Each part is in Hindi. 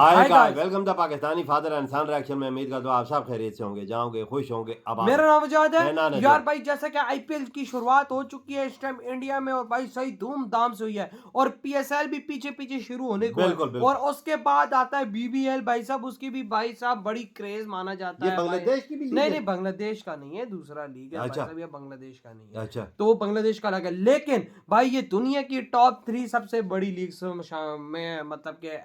Hi guys, welcome the Pakistani father and son reaction में। उम्मीद करता हूँ आप सब खैरियत से होंगे, जाओगे, खुश होंगे। अब मेरा नाम आजाद मैं ना है यार भाई। जैसा कि आईपीएल की शुरुआत हो चुकी है इस टाइम इंडिया में और भाई सही धूमधाम से हुई है और पीएसएल भी पीछे पीछे शुरू होने को है बिल्कुल बिल्कुल। और उसके बाद आता है बीबीएल भाई साहब। उसकी भी भाई साहब बड़ी क्रेज माना जाता ये है भाई। बांग्लादेश की भी लीग नहीं है? नहीं, बांग्लादेश का नहीं है, दूसरा लीग है भाई अच्छा साहब, ये बांग्लादेश का नहीं है। अच्छा तो वो बांग्लादेश का अलग है, लेकिन भाई ये दुनिया की टॉप 3 सबसे बड़ी लीग में मतलब के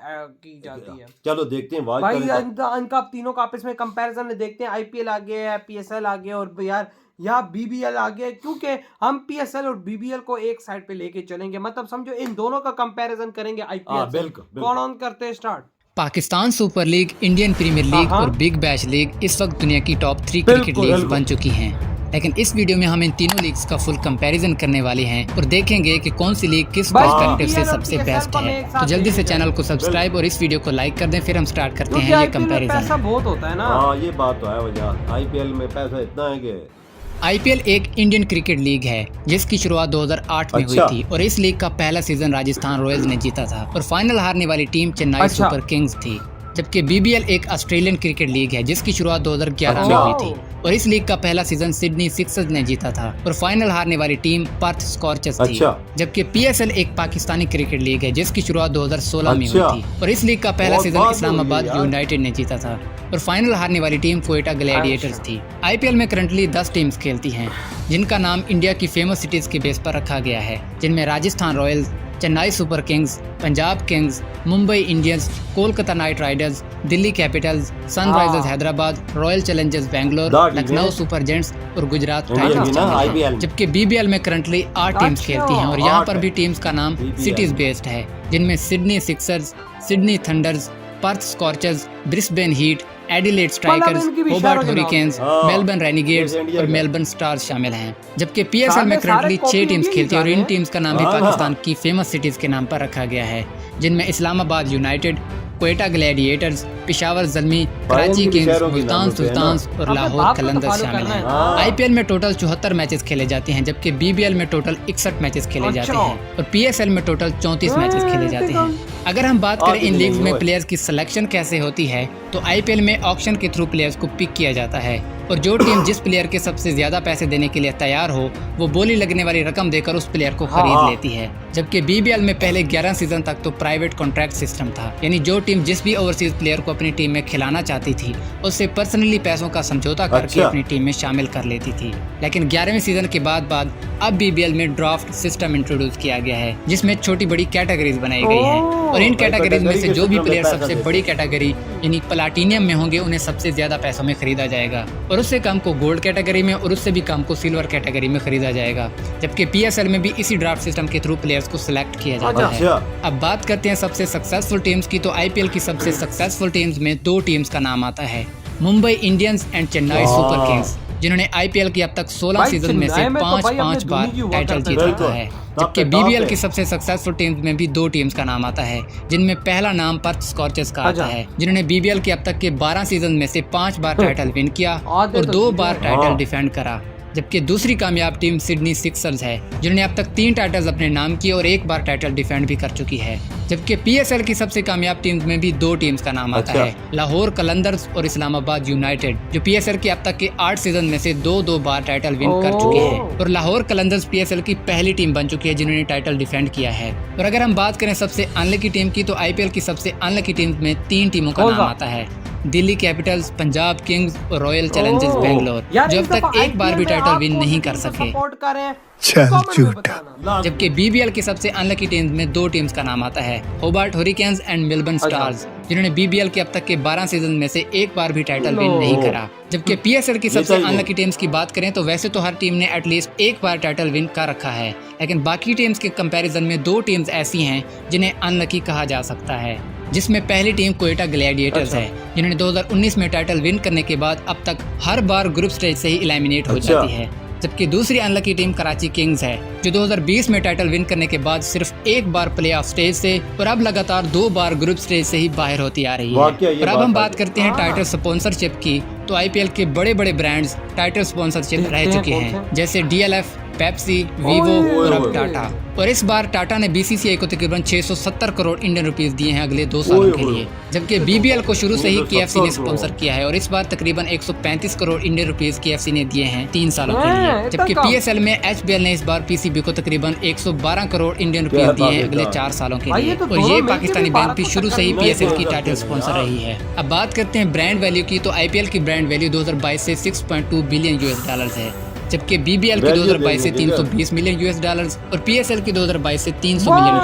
की जाती है। चलो देखते हैं वाच भाई करें तो। इनका तीनों का आपस में कंपैरिजन देखते हैं। आईपीएल आ गया है, पीएसएल आ गया और यार या बीबीएल आ गया, क्योंकि हम पीएसएल और बीबीएल को एक साइड पे लेके चलेंगे। मतलब समझो इन दोनों का कंपैरिजन करेंगे आईपीएल से। बिल्कुल कौन ऑन करते हैं start? Pakistan super league, Indian premier league और बिग बैश लीग इस वक्त दुनिया की टॉप 3 क्रिकेट लीग्स बन चुकी हैं। लेकिन इस वीडियो में हम इन तीनों लीग्स का फुल कंपैरिजन करने वाले हैं और देखेंगे कि कौन सी लीग किस पर्सपेक्टिव से सबसे बेस्ट है। तो जल्दी से चैनल को सब्सक्राइब और इस वीडियो को लाइक कर दें, फिर हम स्टार्ट करते हैं ये कंपैरिजन। पैसा बहुत होता है ना। हाँ ये बात तो है वजह, आईपीएल में पैसा इतना है कि आईपीएल एक इंडियन क्रिकेट लीग है जिसकी शुरुआत 2008 में हुई थी और इस लीग का पहला सीजन राजस्थान रॉयल्स ने जीता था और फाइनल हारने वाली टीम चेन्नई सुपर किंग्स थी। जबकि बीबीएल एक ऑस्ट्रेलियन क्रिकेट लीग है जिसकी शुरुआत 2011 में हुई थी और इस लीग का पहला सीजन सिडनी सिक्सर्स ने जीता था और फाइनल हारने वाली टीम पर्थ स्कॉर्चर्स थी। जबकि पीएसएल एक पाकिस्तानी क्रिकेट लीग है जिसकी शुरुआत 2016 में हुई थी और इस लीग का पहला सीजन इस्लामाबाद यूनाइटेड ने जीता था और फाइनल हारने वाली टीम क्वेटा ग्लैडिएटर्स थी। आईपीएल में करंटली 10 टीम्स खेलती हैं जिनका नाम इंडिया की फेमस सिटीज के बेस पर रखा गया है, जिनमें Rajasthan Royals, Chennai super Kings, Punjab Kings, Mumbai Indians, Kolkata night Riders, Delhi Capitals, Sunrisers Hyderabad, royal Challengers Bangalore, Lucknow super gents और गुजरात टाइटंस। जबकि बीबीएल में करंटली 8 टीम्स खेलती हैं और यहाँ पर भी टीम्स का नाम सिटीज बेस्ड है, जिनमें Sydney Sixers, Sydney Thunders, Perth Scorchers, Brisbane Heat, Adelaide Strikers, Hobart Hurricanes, Melbourne Renegades और मेलबर्न स्टार्स शामिल हैं। जबकि पीएसएल में करंटली 6 टीम्स खेलती है और इन टीम्स का नाम भी पाकिस्तान की फेमस सिटीज के नाम पर रखा गया है, जिनमें Islamabad united, Quetta gladiators, Peshawar Zalmi, Karachi kings, Multan Sultans और लाहौर कलंदर्स शामिल हैं। आईपीएल में टोटल 74 मैचेस खेले जाते हैं जबकि बीबीएल में टोटल 61 मैचेस खेले जाते हैं और पीएसएल में टोटल 34 मैचेस खेले जाते हैं। अगर हम बात करें इन लीग्स में प्लेयर्स की सिलेक्शन कैसे होती है तो आईपीएल में ऑक्शन के थ्रू प्लेयर्स को पिक किया जाता है और जो टीम जिस प्लेयर के सबसे ज्यादा पैसे देने के लिए तैयार हो वो बोली लगने वाली रकम देकर उस प्लेयर को खरीद लेती है। जबकि बीबीएल में पहले 11 सीजन तक तो प्राइवेट कॉन्ट्रैक्ट सिस्टम था, यानी जो टीम जिस भी ओवरसीज प्लेयर को अपनी टीम में खिलाना चाहती थी उससे पर्सनली पैसों का समझौता करके अपनी टीम में शामिल कर लेती थी। लेकिन 11वें सीजन के बाद अब बीबीएल में ड्राफ्ट सिस्टम इंट्रोड्यूस किया गया है जिसमें छोटी बड़ी कैटेगरीज बनाई गई है और इन कैटेगरीज में से जो भी प्लेयर सबसे बड़ी कैटेगरी यानी प्लाटिनियम में होंगे उन्हें सबसे ज्यादा पैसों में खरीदा जाएगा और उससे कम को गोल्ड कैटेगरी में और उससे भी कम को सिल्वर कैटेगरी में खरीदा जाएगा। जबकि पीएसएल में भी इसी ड्राफ्ट सिस्टम के थ्रू प्लेयर्स को सिलेक्ट किया जाता है। अब बात करते हैं सबसे सक्सेसफुल टीम्स की, तो आईपीएल की सबसे सक्सेसफुल टीम्स में 2 टीम्स का नाम आता है, Mumbai Indians and Chennai super Kings, जिन्होंने आईपीएल की अब तक 16 सीजन में से 5 बार टाइटल जीता है। जबकि बीबीएल की सबसे सक्सेसफुल टीम्स में भी 2 टीम्स का नाम आता है, जिनमें पहला नाम पर्थ स्कॉर्चर्स का आता है, जिन्होंने बीबीएल के अब तक के 12 सीजन में से 5 बार टाइटल विन किया और 2 बार टाइटल डिफेंड करा। जबकि दूसरी कामयाब टीम सिडनी सिक्सर्स है, जिन्होंने अब तक 3 टाइटल्स अपने नाम किए और 1 बार टाइटल डिफेंड भी कर चुकी है। जबकि पीएसएल की सबसे कामयाब टीम्स में भी 2 टीम्स का नाम आता है, लाहौर कलंदर्स और इस्लामाबाद यूनाइटेड, जो पीएसएल के अब तक के 8 सीजन में से 2 बार टाइटल विन कर चुके हैं और लाहौर कलंदर्स पीएसएल की पहली टीम बन चुकी है जिन्होंने टाइटल डिफेंड किया है। और अगर हम बात करें सबसे अनलकी टीम की, तो आईपीएल की सबसे अनलकी टीम में 3 टीमों का नाम आता है, दिल्ली कैपिटल्स, पंजाब किंग्स और रॉयल चैलेंजर्स बैंगलोर, जो अब तक एक बार भी टाइटल विन नहीं कर सके। जबकि बीबीएल की सबसे अनलकी टीम्स में 2 टीम्स का नाम आता है, होबार्ट हुरिकेन्स एंड मेलबर्न स्टार्स, जिन्होंने बीबीएल के अब तक के 12 सीजन में से 1 बार भी टाइटल विन नहीं करा। जबकि पीएसएल की सबसे अनलकी टीम्स की बात करें तो वैसे तो हर टीम ने एटलीस्ट 1 बार टाइटल विन कर रखा है, लेकिन बाकी टीम्स के कंपैरिजन में 2 टीम्स ऐसी हैं जिन्हें अनलकी कहा जा सकता है, जिसमें पहली टीम क्वेटा ग्लैडिएटर्स है, जिन्होंने 2019 में टाइटल विन करने के बाद अब तक हर बार ग्रुप स्टेज से ही एलिमिनेट हो जाती है। जबकि दूसरी अनलकी टीम कराची किंग्स है, जो 2020 में टाइटल विन करने के बाद सिर्फ 1 बार प्लेऑफ स्टेज से और अब लगातार 2 बार ग्रुप स्टेज से ही बाहर होती आ रही है। और अब हम बात करते हैं टाइटल स्पॉन्सरशिप की, तो आईपीएल के बड़े बड़े ब्रांड्स टाइटल स्पॉन्सरशिप रह चुके हैं, जैसे डीएलएफ, पेप्सी, वीवो और अब ओए। टाटा। और इस बार टाटा ने बीसीसीआई को तकरीबन 670 करोड़ इंडियन रुपीस दिए हैं अगले 2 सालों के लिए, जबकि बीबीएल को शुरू से ही केएफसी ने स्पॉन्सर किया है और इस बार तकरीबन 135 करोड़ इंडियन रुपीस केएफसी ने दिए हैं 3 सालों के लिए, जबकि पीएसएल में एचबीएल ने इस बार पीसीबी को तकरीबन 112 करोड़ इंडियन रुपीस दिए हैं अगले 4 सालों के लिए। और ये पाकिस्तानी बैंक भी शुरू से ही पीएसएल की टाइटल स्पॉन्सर रही है। अब बात करते हैं ब्रांड वैल्यू की, तो आईपीएल की ब्रांड वैल्यू 2022 से $6.2 बिलियन है, जबकि बीबीएल की 2022 से $320 मिलियन और पीएसएल की 2022 से $300 मिलियन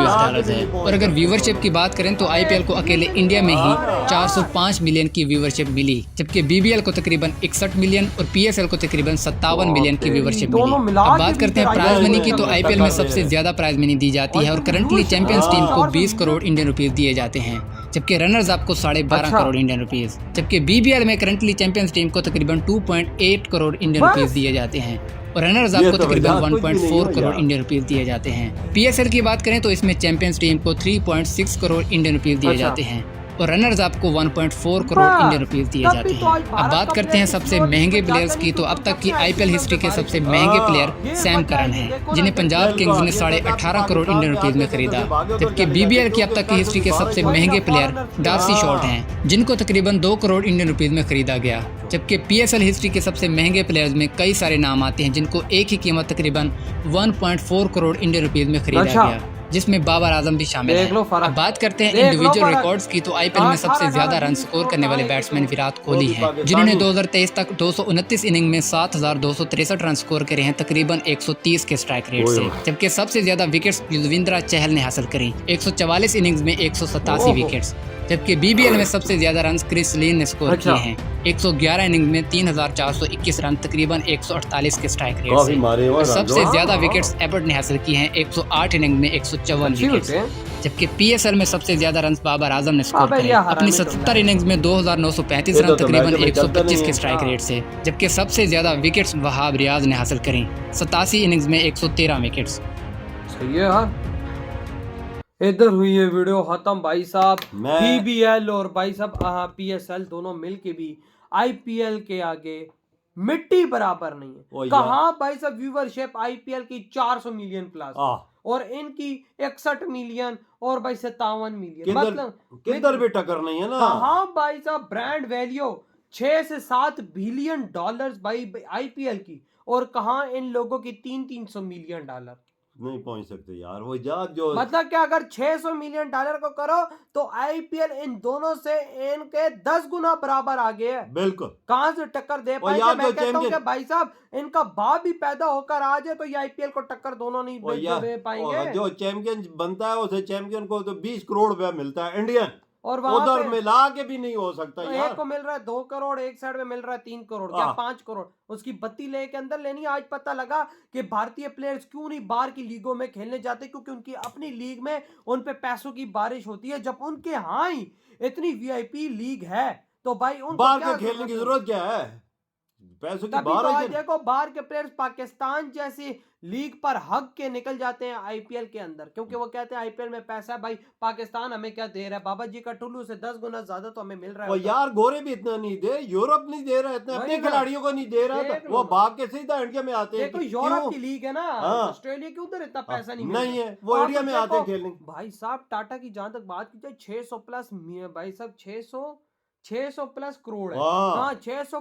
है। और अगर व्यूवरशिप की बात करें तो आईपीएल को अकेले इंडिया में ही 405 मिलियन की व्यूवरशिप मिली, जबकि बीबीएल को तकरीबन 61 मिलियन और पीएसएल को तकरीबन 57 मिलियन की व्यूवरशिप मिली। अब बात करते हैं प्राइज मनी की, तो आईपीएल में सबसे ज्यादा प्राइज मनी दी जाती है और करंटली चैंपियंस टीम को 20 करोड़ इंडियन रुपीस दिए जाते हैं, जबकि रनर्स अप को 12.5 करोड़ इंडियन रुपीस, जबकि बीबीएल में करंटली चैंपियंस टीम को तकरीबन 2.8 करोड़ इंडियन रुपीस दिए जाते हैं और रनर्स अप को तकरीबन 1.4 करोड़ इंडियन रुपीस दिए जाते हैं। पीएसएल की बात करें तो इसमें चैंपियंस टीम को 3.6 करोड़ इंडियन रुपीस दिए जाते हैं और रनर्स अप को 1.4 करोड़ इंडियन रुपीस दिए जाते हैं। अब बात करते हैं सबसे महंगे प्लेयर्स की, तो अब तक की आईपीएल हिस्ट्री के सबसे महंगे प्लेयर सैम करन हैं, जिन्हें पंजाब किंग्स ने 18.5 करोड़ इंडियन रुपीस में खरीदा, जबकि बीबीएल की अब तक की हिस्ट्री के सबसे महंगे प्लेयर डार्सी शॉर्ट हैं, जिनको तकरीबन 2 करोड़ इंडियन रुपीस में खरीदा गया, जबकि पीएसएल हिस्ट्री के सबसे महंगे प्लेयर्स में कई सारे नाम आते हैं जिनको एक ही कीमत तकरीबन 1.4 करोड़ इंडियन रुपीस में खरीदा गया, जिसमें बाबर आजम भी शामिल है। अब बात करते हैं इंडिविजुअल रिकॉर्ड्स की, तो आईपीएल में सबसे ज्यादा रन स्कोर करने वाले बैट्समैन विराट कोहली हैं, जिन्होंने 2023 तक 229 इनिंग में 7,263 रन स्कोर करे हैं तकरीबन 130 के स्ट्राइक रेट से, जबकि सबसे ज्यादा विकेट्स युजवेंद्र चहल ने हासिल करी 144 इनिंग्स में 187 विकेट्स, जबकि बीबीएल में सबसे ज्यादा रन क्रिस लीन ने स्कोर किए हैं 111 इनिंग में 3,421 रन तकरीबन 148 के स्ट्राइक रेट से, और सबसे ज्यादा विकेट्स एबर्ट ने हासिल किए हैं 108 इनिंग में 154 विकेट्स, जबकि पीएसएल में सबसे ज्यादा रन बाबर आजम ने स्कोर किए अपनी 77 इनिंग्स में 2,935 रन तकरीबन 125 के स्ट्राइक रेट से, जबकि सबसे ज्यादा विकेट्स वहाब रियाज ने हासिल करी 87 इनिंग्स में 113 विकेट्स। सही है यार। इधर हुई है वीडियो खत्म भाई साहब। बीबीएल और भाई साहब पीएसएल दोनों मिलके भी आईपीएल के आगे मिट्टी बराबर नहीं है। कहाँ भाई साहब व्यूवरशिप आईपीएल की 400 मिलियन प्लस और इनकी 61 मिलियन और भाई 57 मिलियन, मतलब किधर भी टक्कर नहीं है ना। कहाँ भाई साहब ब्रांड वैल्यू 6 से 7 बिलियन डॉलर्स भाई आईपीएल की, और कहाँ इन लोगों की 300 मिलियन डॉलर नहीं पहुंच सकते यार। वो जो मतलब क्या, अगर 600 मिलियन डॉलर को करो तो आईपीएल इन दोनों से इनके 10 गुना बराबर आगे है। बिल्कुल, कहां से टक्कर दे पाएंगे? मैं कहता हूं कि भाई साहब इनका बाप भी पैदा होकर आ जाए तो ये आईपीएल को टक्कर दोनों नहीं दे पाएंगे। जो चैंपियन बनता है उसे चैंपियन को तो 20 करोड़ रुपया मिलता है इंडियन, और उधर मिला के भी नहीं हो सकता यार। एक को मिल रहा है 2 करोड़, एक साइड में मिल रहा है 3 करोड़, क्या 5 करोड़ उसकी बत्ती लेके अंदर लेनी। आज पता लगा कि भारतीय प्लेयर्स क्यों नहीं बाहर की लीगों में खेलने जाते, क्योंकि उनकी अपनी लीग में उन पे पैसों की बारिश होती है। जब उनके यहाँ ही इतनी वीआईपी लीग है तो भाई उनको बाहर के खेलने की जरूरत क्या है? पैसों की बाहर देखो, बाहर के प्लेयर्स पाकिस्तान जैसी लीग पर हक के निकल जाते हैं आईपीएल के अंदर, क्योंकि वो कहते हैं आईपीएल में पैसा है। भाई पाकिस्तान हमें क्या दे रहा है? बाबा जी का टुल्लू से 10 गुना ज्यादा तो हमें मिल रहा है। यार गोरे भी इतना नहीं दे, यूरोप नहीं दे रहा इतना, अपने खिलाड़ियों को नहीं दे रहा था, वो भाग के सीधा इंडिया में आते हैं। देखो यूरोप की लीग है ना, ऑस्ट्रेलिया के उधर इतना पैसा नहीं है, वो इंडिया में आते हैं खेलने। भाई साहब टाटा की जहां तक बात की जाए 600 प्लस भाई साहब 600 प्लस करोड़ है। हाँ 600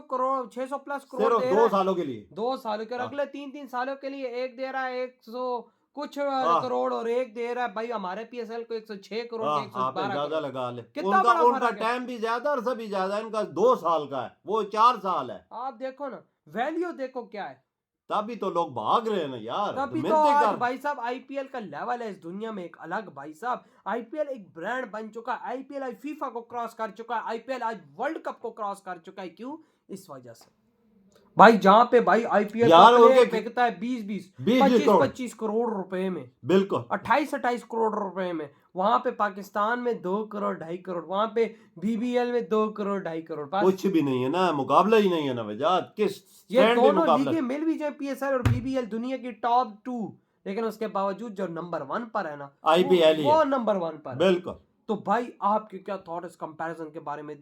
प्लस करोड़ 2 सालों के लिए, 2 सालों के, अगले 3 सालों के लिए एक दे रहा है 100 कुछ करोड़ और एक दे रहा है भाई हमारे पीएसएल को 106 करोड़ के 112 ज्यादा लगा ले। कितना बड़ा उनका टाइम भी ज्यादा और सभी ज्यादा, इनका 2 साल का है, वो 4 साल है। आप देखो ना वैल्यू देखो क्या है, तभी तो लोग भाग रहे हैं ना यार। तभी तो आज भाई साहब आईपीएल का लेवल है इस दुनिया में एक अलग। भाई साहब आईपीएल एक ब्रांड बन चुका है, आईपीएल आज फीफा को क्रॉस कर चुका है, आईपीएल आज वर्ल्ड कप को क्रॉस कर चुका है। क्यों? इस वजह से भाई जहां पे भाई आईपीएल बिकता है 20-25 करोड़ रुपए में, बिल्कुल 28 करोड़ रुपए में, वहां पे पाकिस्तान में 2 करोड़ 2.5 करोड़, वहां पे बीबीएल में 2 करोड़ 2.5 करोड़, कुछ भी नहीं है ना, मुकाबला ही नहीं है ना वजात। किस ये दोनों लीगें मिल भी जाए पीएसएल और बीबीएल दुनिया की टॉप 2, लेकिन उसके बावजूद जो नंबर 1 पर है ना आईपीएल, वो नंबर 1 पर, बिल्कुल। तो भाई आपके क्या थॉट इस कंपैरिजन के बारे में?